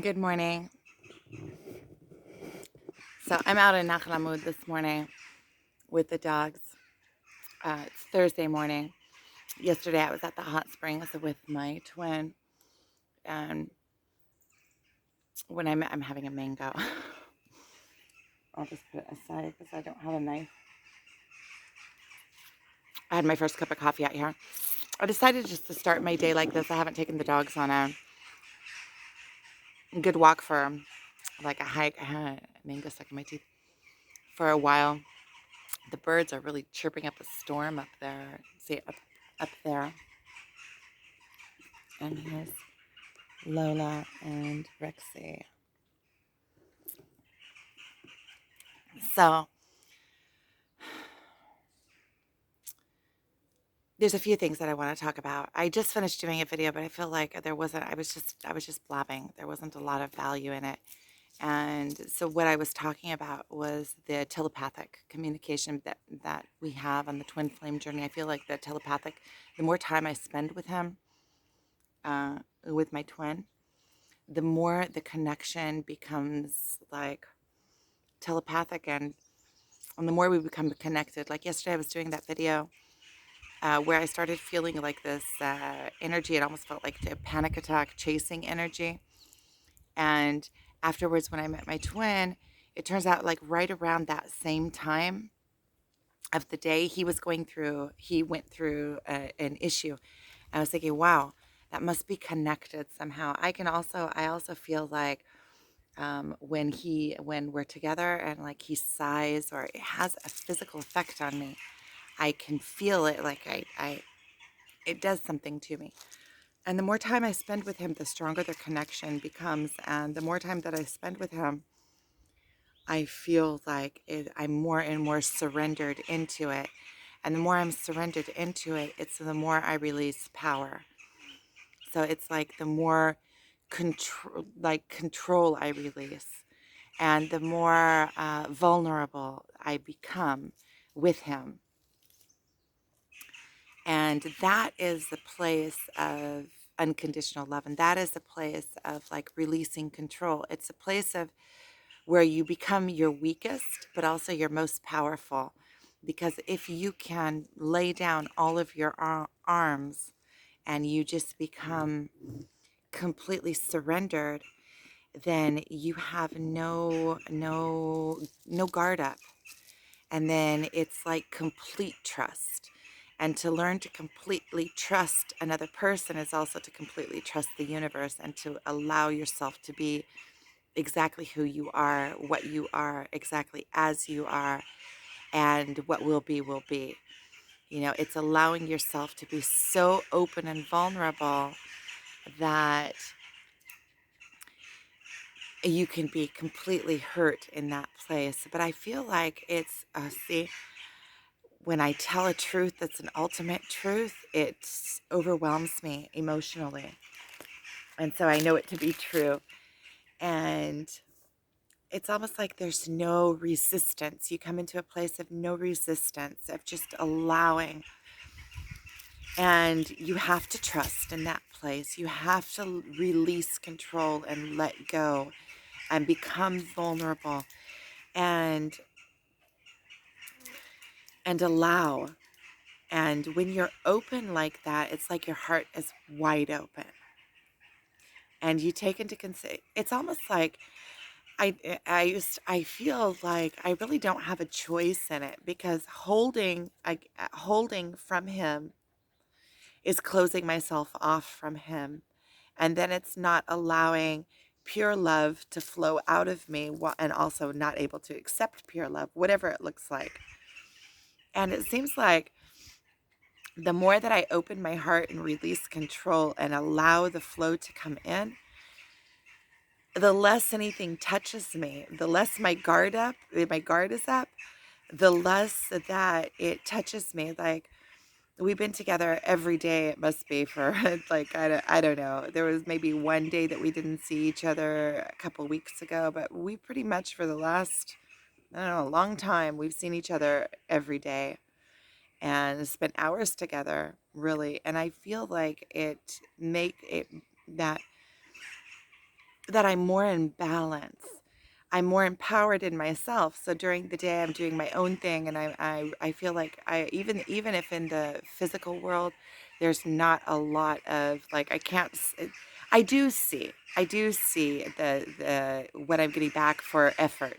Good morning. So I'm out in Nakhlamud this morning with the dogs. It's Thursday morning. Yesterday I was at the hot springs with my twin, and when I'm having a mango. I'll just put it aside because I don't have a knife. I had my first cup of coffee out here. I decided just to start my day like this. I haven't taken the dogs on a good walk for like a hike. I had a mango stuck in my teeth for a while. The birds are really chirping up a storm up there. See, up there. And here's Lola and Rexy. So there's a few things that I want to talk about. I just finished doing a video, but I feel like there wasn't. I was just blabbing. There wasn't a lot of value in it. And so what I was talking about was the telepathic communication that we have on the twin flame journey. I feel like the telepathic, the more time I spend with him, with my twin, the more the connection becomes like telepathic, and the more we become connected. Like yesterday, I was doing that video where I started feeling like this energy. It almost felt like a panic attack, chasing energy. And afterwards, when I met my twin, it turns out like right around that same time of the day, he went through an issue. And I was thinking, wow, that must be connected somehow. I also feel like when we're together and like he sighs or it has a physical effect on me, I can feel it. Like it does something to me. And the more time I spend with him, the stronger the connection becomes. And the more time that I spend with him, I feel like I'm more and more surrendered into it. And the more I'm surrendered into it, it's the more I release power. So it's like the more control I release, and the more vulnerable I become with him. And that is the place of unconditional love. And that is the place of like releasing control. It's a place of where you become your weakest, but also your most powerful. Because if you can lay down all of your arms and you just become completely surrendered, then you have no guard up. And then it's like complete trust. And to learn to completely trust another person is also to completely trust the universe and to allow yourself to be exactly who you are, what you are, exactly as you are, and what will be, will be. You know, it's allowing yourself to be so open and vulnerable that you can be completely hurt in that place. But I feel like see, when I tell a truth that's an ultimate truth, it overwhelms me emotionally. And so I know it to be true. And it's almost like there's no resistance. You come into a place of no resistance, of just allowing. And you have to trust in that place. You have to release control and let go and become vulnerable and allow. And when you're open like that, it's like your heart is wide open. And you take into consideration, it's almost like I feel like I really don't have a choice in it, because holding from him is closing myself off from him, and then it's not allowing pure love to flow out of me, and also not able to accept pure love, whatever it looks like. And it seems like the more that I open my heart and release control and allow the flow to come in, the less anything touches me, the less my guard is up, the less that it touches me. Like, we've been together every day, it must be, for like, I don't know. There was maybe one day that we didn't see each other a couple weeks ago, but we pretty much for the last, I don't know, a long time, we've seen each other every day and spent hours together, really. And I feel like that that I'm more in balance. I'm more empowered in myself. So during the day, I'm doing my own thing, and I feel like even if in the physical world, there's not a lot of like I can't. I do see the what I'm getting back for effort,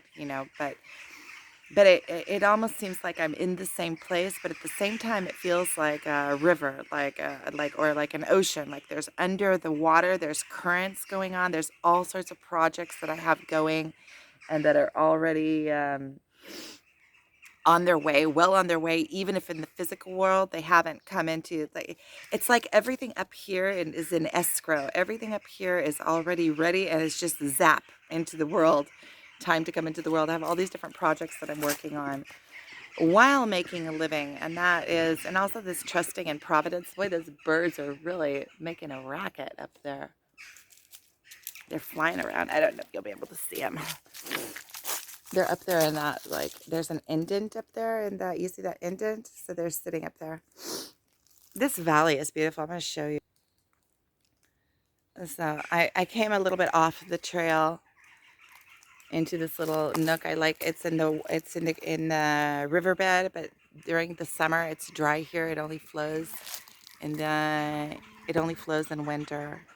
but it almost seems like I'm in the same place, but at the same time, it feels like a river, or like an ocean. Like there's under the water, there's currents going on. There's all sorts of projects that I have going and that are already on their way, well on their way, even if in the physical world they haven't come into like it's like everything up here is in escrow. Everything up here is already ready and it's just zap into the world. Time to come into the world. I have all these different projects that I'm working on while making a living, and also this trusting in providence. Boy, those birds are really making a racket up there. They're flying around. I don't know if you'll be able to see them. They're up there in that, like, there's an indent up there, and that, you see that indent? So they're sitting up there. This valley is beautiful. I'm going to show you. So I came a little bit off the trail into this little nook. It's in the riverbed, but during the summer it's dry here. It only flows in winter.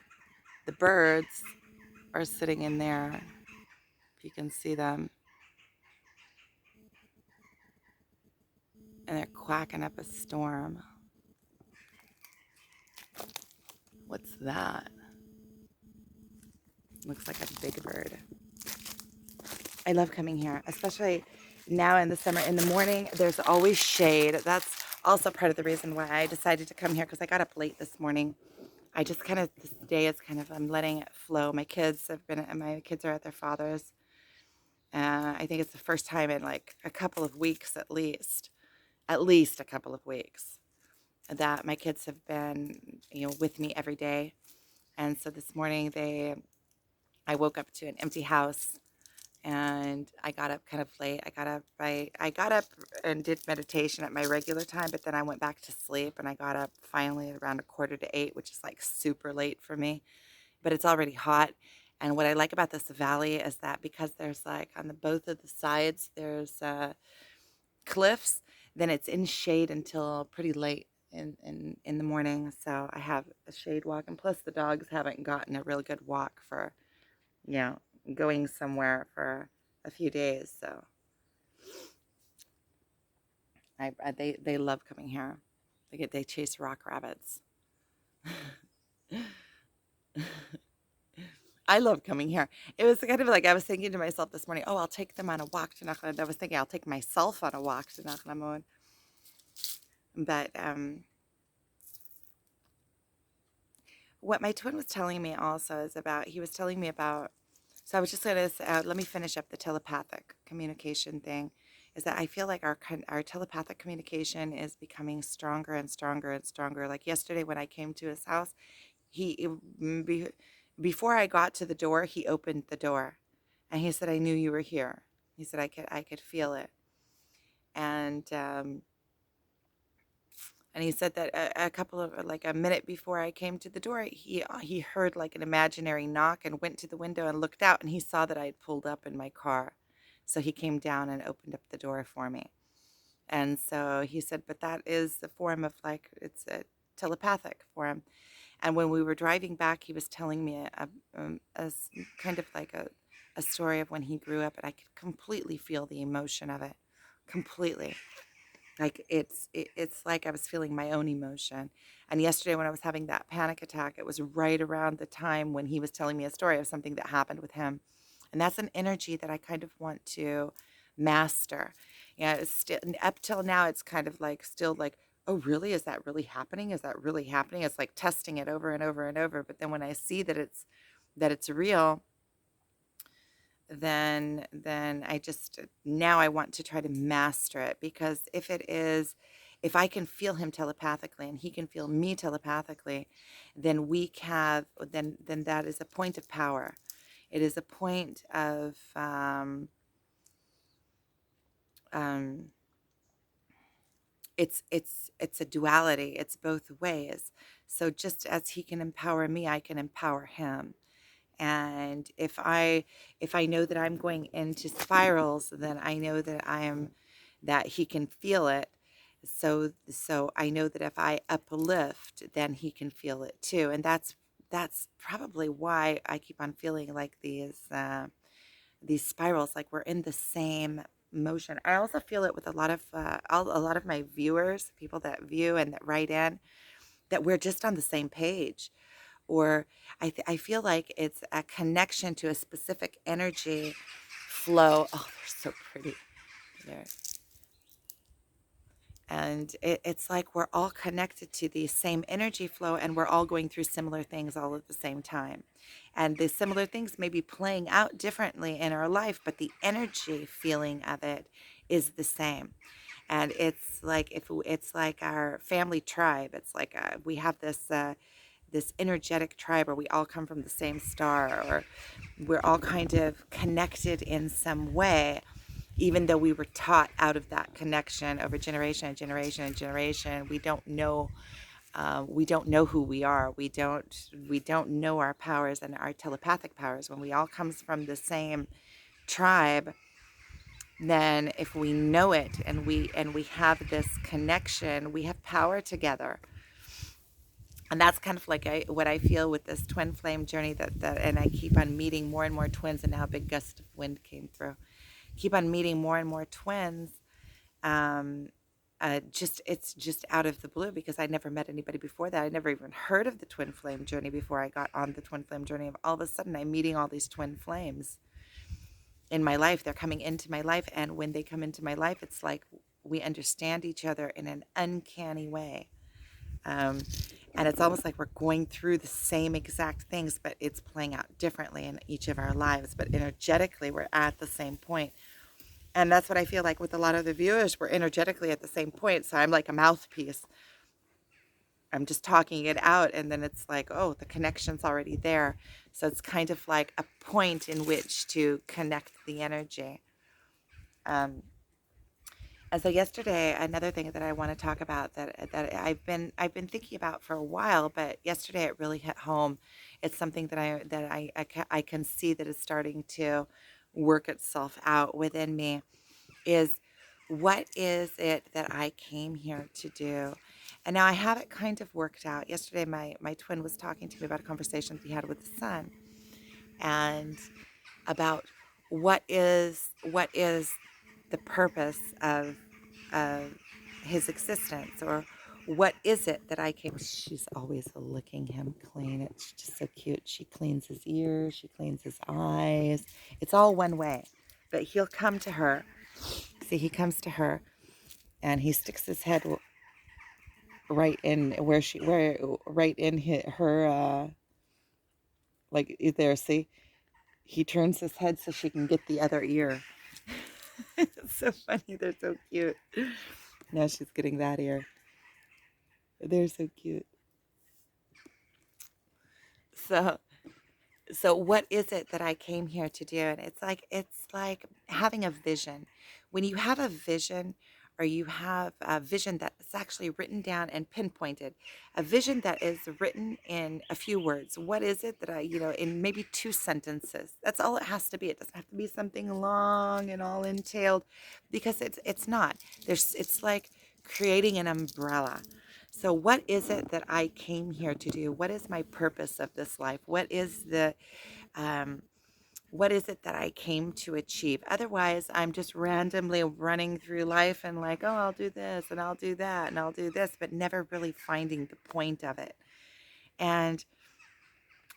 The birds are sitting in there, if you can see them, and they're quacking up a storm. What's that? Looks like a big bird. I love coming here, especially now in the summer. In the morning, there's always shade. That's also part of the reason why I decided to come here, because I got up late this morning. I just kind of, this day is kind of, I'm letting it flow. My kids are at their father's. I think it's the first time in like a couple of weeks at least a couple of weeks, that my kids have been, with me every day. And so this morning I woke up to an empty house, and I got up kind of late. I got up and did meditation at my regular time, but then I went back to sleep, and I got up finally at around 7:45, which is like super late for me, but it's already hot. And what I like about this valley is that because there's like on the both of the sides there's cliffs, then it's in shade until pretty late in the morning. So I have a shade walk, and plus the dogs haven't gotten a really good walk for, you know, going somewhere for a few days. So they love coming here. They chase rock rabbits. I love coming here. It was kind of like I was thinking to myself this morning, oh, I'll take them on a walk to Nachlamoon. I was thinking I'll take myself on a walk to Nachlamoon. But what my twin was telling me also is about, he was telling me about, so I was just going to, let me finish up the telepathic communication thing, is that I feel like our telepathic communication is becoming stronger and stronger and stronger. Like yesterday when I came to his house, he, before I got to the door, he opened the door and he said, I knew you were here. He said, I could feel it. And he said that a couple of, like a minute before I came to the door, he heard like an imaginary knock and went to the window and looked out, and he saw that I had pulled up in my car. So he came down and opened up the door for me. And so he said, but that is the form of, like, it's a telepathic form. And when we were driving back, he was telling me kind of like a story of when he grew up, and I could completely feel the emotion of it. Completely. Like it's like I was feeling my own emotion. And yesterday when I was having that panic attack, it was right around the time when he was telling me a story of something that happened with him. And that's an energy that I kind of want to master. Yeah, it's still, up till now it's kind of like still like, oh really? Is that really happening? Is that really happening? It's like testing it over and over and over. But then when I see that it's real, then I just, now I want to try to master it, because if I can feel him telepathically and he can feel me telepathically, then then that is a point of power. It is a point of um, it's a duality. It's both ways. So just as he can empower me, I can empower him. And And if I know that I'm going into spirals, then I know that that he can feel it. So I know that if I uplift, then he can feel it too. And that's probably why I keep on feeling like these spirals, like we're in the same motion. I also feel it with a lot of my viewers, people that view and that write in, that we're just on the same page. Or I feel like it's a connection to a specific energy flow. Oh, they're so pretty. There. And it's like we're all connected to the same energy flow, and we're all going through similar things all at the same time. And the similar things may be playing out differently in our life, but the energy feeling of it is the same. And it's like it's like our family tribe. It's like we have this energetic tribe, or we all come from the same star, or we're all kind of connected in some way, even though we were taught out of that connection over generation and generation and generation. We don't know who we are. We don't know our powers and our telepathic powers. When we all comes from the same tribe, then if we know it, and we have this connection, we have power together. And that's kind of like what I feel with this twin flame journey, and I keep on meeting more and more twins. And now a big gust of wind came through. Keep on meeting more and more twins. um it's just out of the blue, because I never met anybody before that. I never even heard of the twin flame journey before I got on the twin flame journey. Of all of a sudden, I'm meeting all these twin flames in my life. They're coming into my life, and when they come into my life, it's like we understand each other in an uncanny way. um and it's almost like we're going through the same exact things, but it's playing out differently in each of our lives. But energetically, we're at the same point. And that's what I feel like with a lot of the viewers. We're energetically at the same point. So I'm like a mouthpiece. I'm just talking it out. And then it's like, oh, the connection's already there. So it's kind of like a point in which to connect the energy. Um, and so yesterday, another thing that I want to talk about, that I've been thinking about for a while, but yesterday it really hit home. It's something I can see that is starting to work itself out within me. Is, what is it that I came here to do? And now I have it kind of worked out. Yesterday, my twin was talking to me about a conversation that he had with his son, and about what is the purpose of his existence, or what is it that I came. She's always licking him clean. It's just so cute. She cleans his ears. She cleans his eyes. It's all one way. But he'll come to her. See, he comes to her, and he sticks his head right in where right in her, like there. See, he turns his head so she can get the other ear. It's so funny. They're so cute. Now she's getting that ear. They're so cute. So so what is it that I came here to do? And it's like having a vision. When you have a vision, or you have a vision that's actually written down and pinpointed, a vision that is written in a few words. What is it that in maybe two sentences? That's all it has to be. It doesn't have to be something long and all entailed, because it's not. It's like creating an umbrella. So what is it that I came here to do? What is my purpose of this life? Um, what is it that I came to achieve? Otherwise, I'm just randomly running through life, and like, oh, I'll do this and I'll do that and I'll do this, but never really finding the point of it. And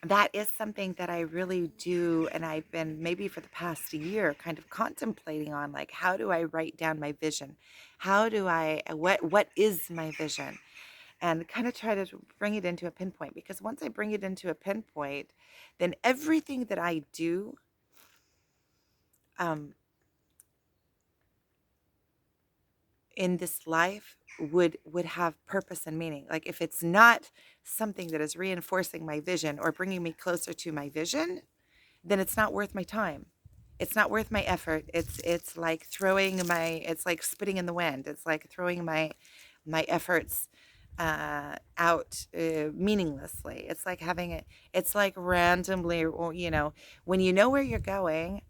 that is something that I really do. And I've been, maybe for the past year, kind of contemplating on, like, how do I write down my vision? What is my vision? And kind of try to bring it into a pinpoint, because once I bring it into a pinpoint, then everything that I do, um, in this life would have purpose and meaning. Like, if it's not something that is reinforcing my vision or bringing me closer to my vision, then it's not worth my time. It's not worth my effort. It's like it's like spitting in the wind. It's like throwing my efforts out meaninglessly. It's like having it, it's like randomly, or, when you know where you're going,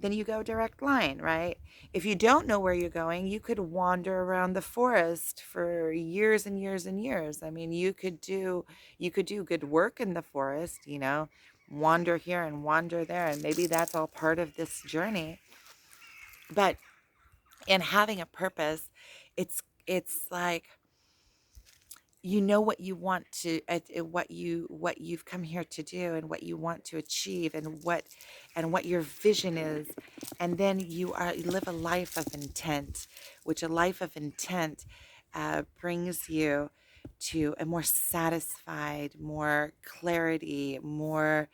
then you go direct line, right? If you don't know where you're going, you could wander around the forest for years and years and years. I mean, you could do good work in the forest, wander here and wander there, and maybe that's all part of this journey. But in having a purpose, it's like you know what you want to what you've come here to do, and what you want to achieve, and what your vision is. And then you live a life of intent, which a life of intent brings you to a more satisfied, more clarity, more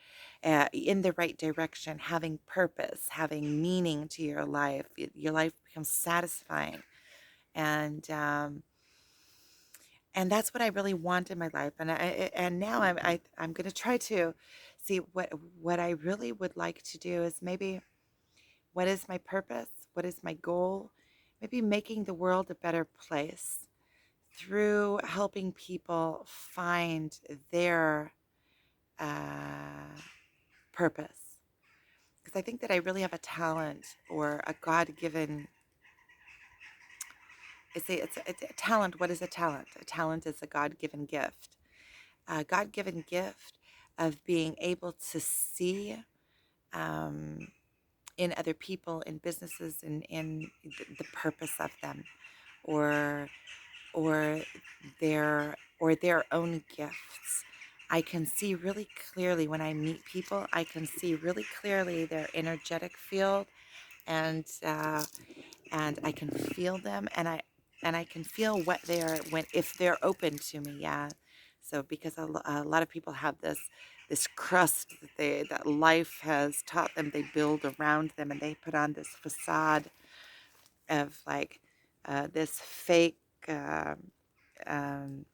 in the right direction, having purpose, having meaning to your life. Your life becomes satisfying. And um, and that's what I really want in my life. And now I'm going to try to see what I really would like to do is, maybe, what is my purpose? What is my goal? Maybe making the world a better place through helping people find their uh, purpose. Because I think that I really have a talent, or a God-given. It's a talent. What is a talent? A talent is a God-given gift. A God-given gift of being able to see, um, in other people, in businesses, in the purpose of them, or or their own gifts. I can see really clearly when I meet people. I can see really clearly their energetic field, and I can feel them, and I can feel what they are, when if they're open to me. Yeah. So because a lot of people have this crust that life has taught them, they build around them, and they put on this facade of, like, this fake um, um,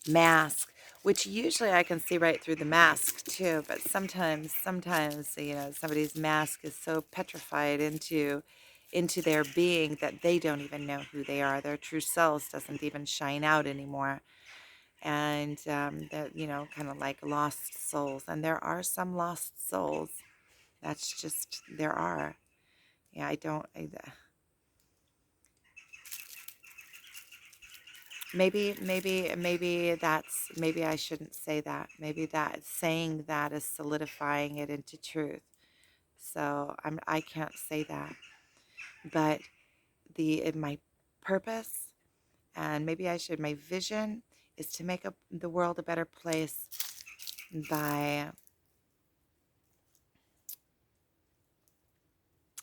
mask, which usually I can see right through the mask too. But sometimes, somebody's mask is so petrified into their being that they don't even know who they are. Their true selves doesn't even shine out anymore. And that, kind of like lost souls. And there are some lost souls. That's just, there are. Yeah, I don't. Maybe I shouldn't say that. Maybe that saying that is solidifying it into truth. So I can't say that. But my purpose, and maybe I should, my vision is to make the world a better place by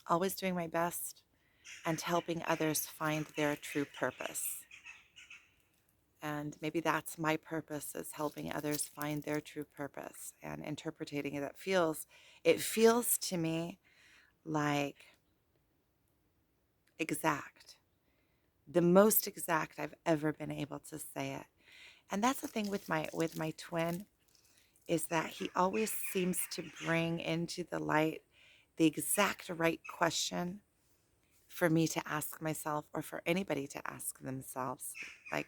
always doing my best and helping others find their true purpose. And maybe that's my purpose, is helping others find their true purpose and interpreting it. It feels to me like exact, the most exact I've ever been able to say it. And that's the thing with my twin, is that he always seems to bring into the light the exact right question for me to ask myself, or for anybody to ask themselves. Like,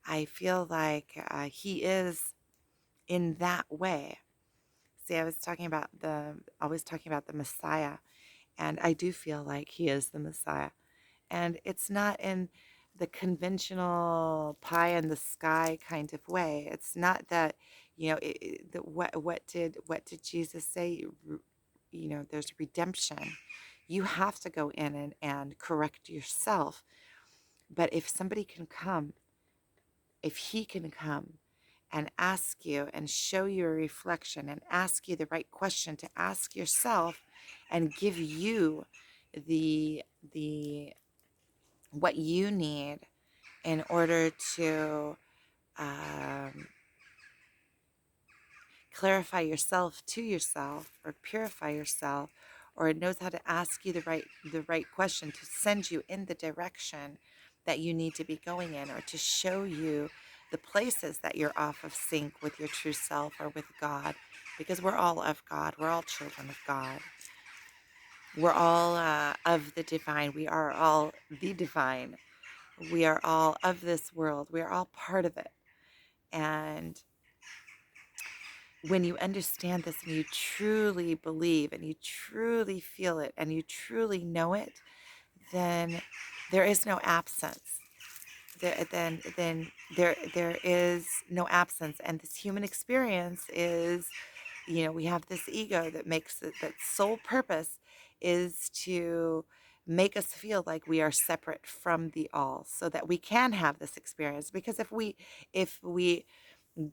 I feel like he is in that way. See, always talking about the Messiah, and I do feel like he is the Messiah. And it's not in the conventional pie in the sky kind of way. It's not that, what did Jesus say? There's redemption. You have to go in and correct yourself. But if he can come and ask you and show you a reflection and ask you the right question to ask yourself, and give you the what you need in order to um, clarify yourself to yourself, or purify yourself, or it knows how to ask you the right question to send you in the direction that you need to be going in, or to show you the places that you're off of sync with your true self, or with God. Because we're all of God. We're all children of God. We're all of the divine. We are all the divine. We are all of this world. We are all part of it. And when you understand this and you truly believe and you truly feel it and you truly know it, then there is no absence. Then there is no absence. And this human experience is, we have this ego that makes it, that sole purpose is to make us feel like we are separate from the all so that we can have this experience. Because if we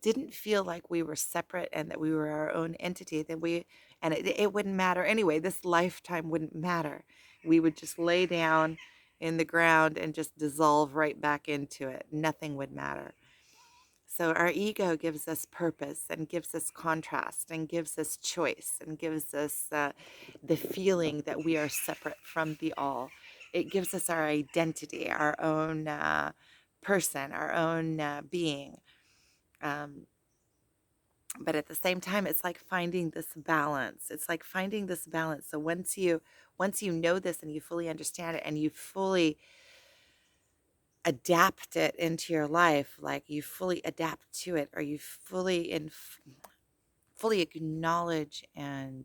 didn't feel like we were separate and that we were our own entity, then it wouldn't matter anyway. This lifetime wouldn't matter. We would just lay down in the ground and just dissolve right back into it. Nothing would matter. So our ego gives us purpose and gives us contrast and gives us choice and gives us the feeling that we are separate from the all. It gives us our identity, our own person, our own being. Um, but at the same time, it's like finding this balance. It's like finding this balance. So once you know this and you fully understand it and you fully adapt it into your life, like you fully adapt to it, or you fully acknowledge, and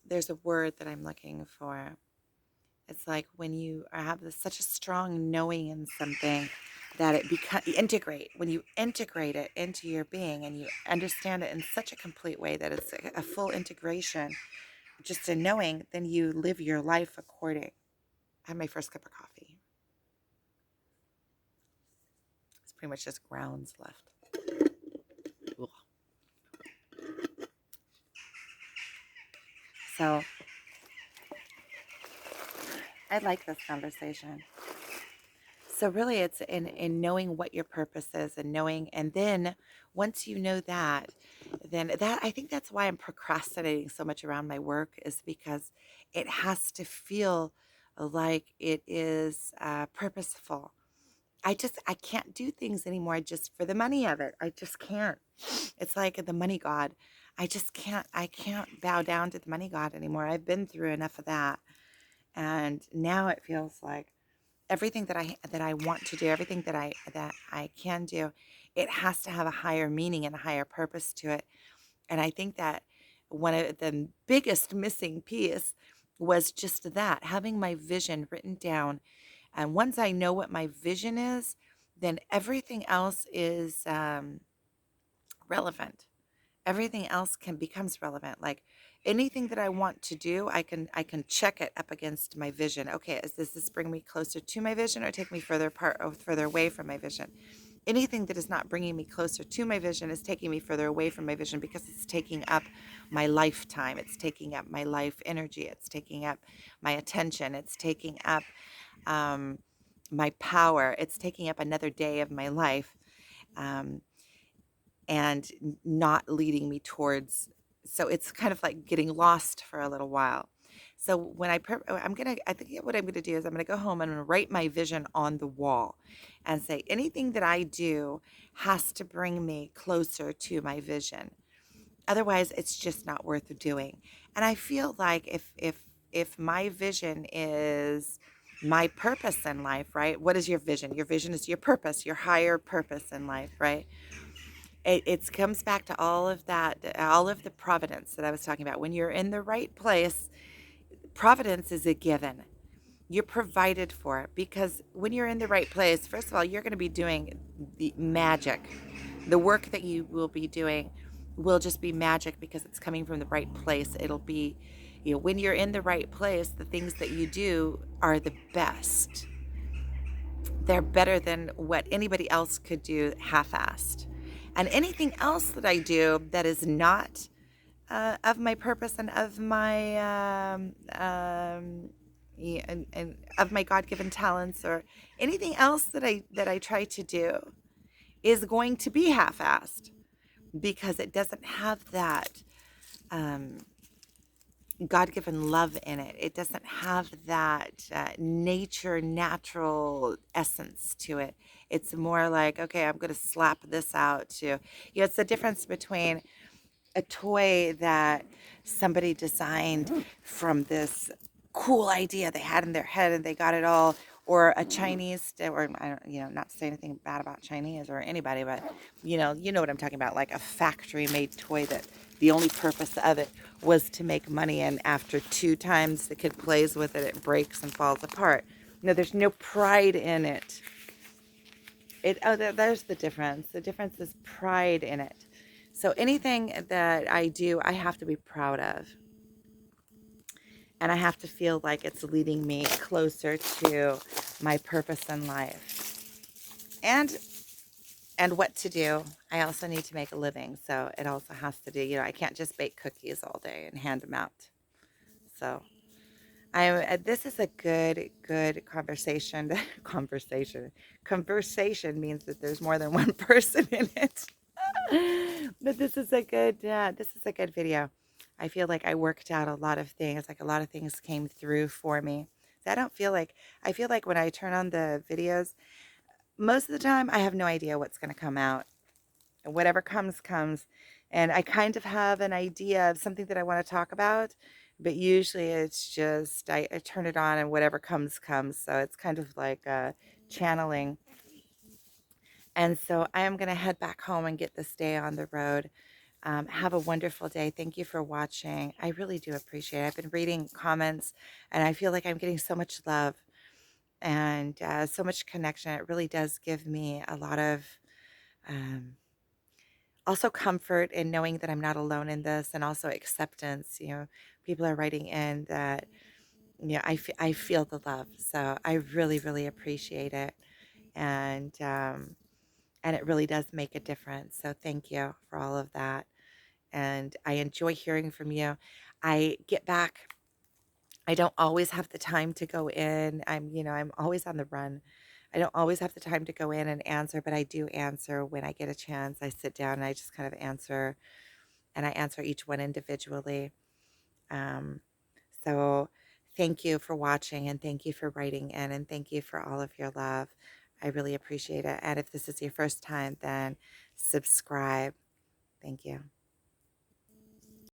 there's a word that I'm looking for. It's like when you have such a strong knowing in something that it integrate. When you integrate it into your being and you understand it in such a complete way that it's a full integration, just a knowing, then you live your life according. I had my first cup of coffee. It's pretty much just grounds left. Ugh. So I like this conversation. So really it's in knowing what your purpose is and knowing, and then once you know that, then that, I think that's why I'm procrastinating so much around my work, is because it has to feel like it is purposeful. I can't do things anymore just for the money of it. I just can't. It's like the money god. I can't bow down to the money god anymore. I've been through enough of that. And now it feels like everything that I want to do, everything that I can do, it has to have a higher meaning and a higher purpose to it. And I think that one of the biggest missing piece was just that, having my vision written down. And once I know what my vision is, then everything else is relevant. Everything else becomes relevant. Like anything that I want to do, I can check it up against my vision. Okay, does this bring me closer to my vision or take me further apart or further away from my vision? Anything that is not bringing me closer to my vision is taking me further away from my vision, because it's taking up my lifetime. It's taking up my life energy. It's taking up my attention. It's taking up um, my power. It's taking up another day of my life. Um, and not leading me towards, so it's kind of like getting lost for a little while. So when I think what I'm gonna do is I'm gonna go home and I'm gonna write my vision on the wall and say anything that I do has to bring me closer to my vision. Otherwise, it's just not worth doing. And I feel like if my vision is my purpose in life, right? What is your vision? Your vision is your purpose, your higher purpose in life, right? It comes back to all of that, all of the providence that I was talking about. When you're in the right place, providence is a given. You're provided for it, because when you're in the right place, first of all, you're going to be doing the magic. The work that you will be doing will just be magic because it's coming from the right place. It'll be, when you're in the right place, the things that you do are the best. They're better than what anybody else could do half-assed. And anything else that I do that is not of my purpose and of my and of my God-given talents, or anything else that I try to do, is going to be half-assed, because it doesn't have that um, God-given love in it. It doesn't have that natural essence to it. It's more like, okay, I'm going to slap this out too. It's the difference between a toy that somebody designed from this cool idea they had in their head and they got it all, or a Chinese, or I don't, not to say anything bad about Chinese or anybody, but you know what I'm talking about, like a factory made toy that the only purpose of it was to make money, and after 2 times the kid plays with it, it breaks and falls apart. There's no pride in it. There's the difference. The difference is pride in it. So anything that I do, I have to be proud of. And I have to feel like it's leading me closer to my purpose in life. And what to do. I also need to make a living. So it also has to do, I can't just bake cookies all day and hand them out. So this is a good conversation. Conversation means that there's more than one person in it. But this is a good video. I feel like I worked out a lot of things, like a lot of things came through for me. I feel like when I turn on the videos, most of the time I have no idea what's going to come out. And whatever comes, comes. And I kind of have an idea of something that I want to talk about, but usually it's just, I turn it on and whatever comes, comes. So it's kind of like channeling. And so I am going to head back home and get this day on the road. Have a wonderful day. Thank you for watching. I really do appreciate it. I've been reading comments and I feel like I'm getting so much love and so much connection. It really does give me a lot of um, also comfort in knowing that I'm not alone in this, and also acceptance. People are writing in that, I feel the love. So I really, really appreciate it. And it really does make a difference. So thank you for all of that. And I enjoy hearing from you. I get back. I don't always have the time to go in. I'm always on the run. I don't always have the time to go in and answer, but I do answer when I get a chance. I sit down and I just kind of answer, and I answer each one individually. Um, so thank you for watching, and thank you for writing in, and thank you for all of your love. I really appreciate it. And if this is your first time, then subscribe. Thank you.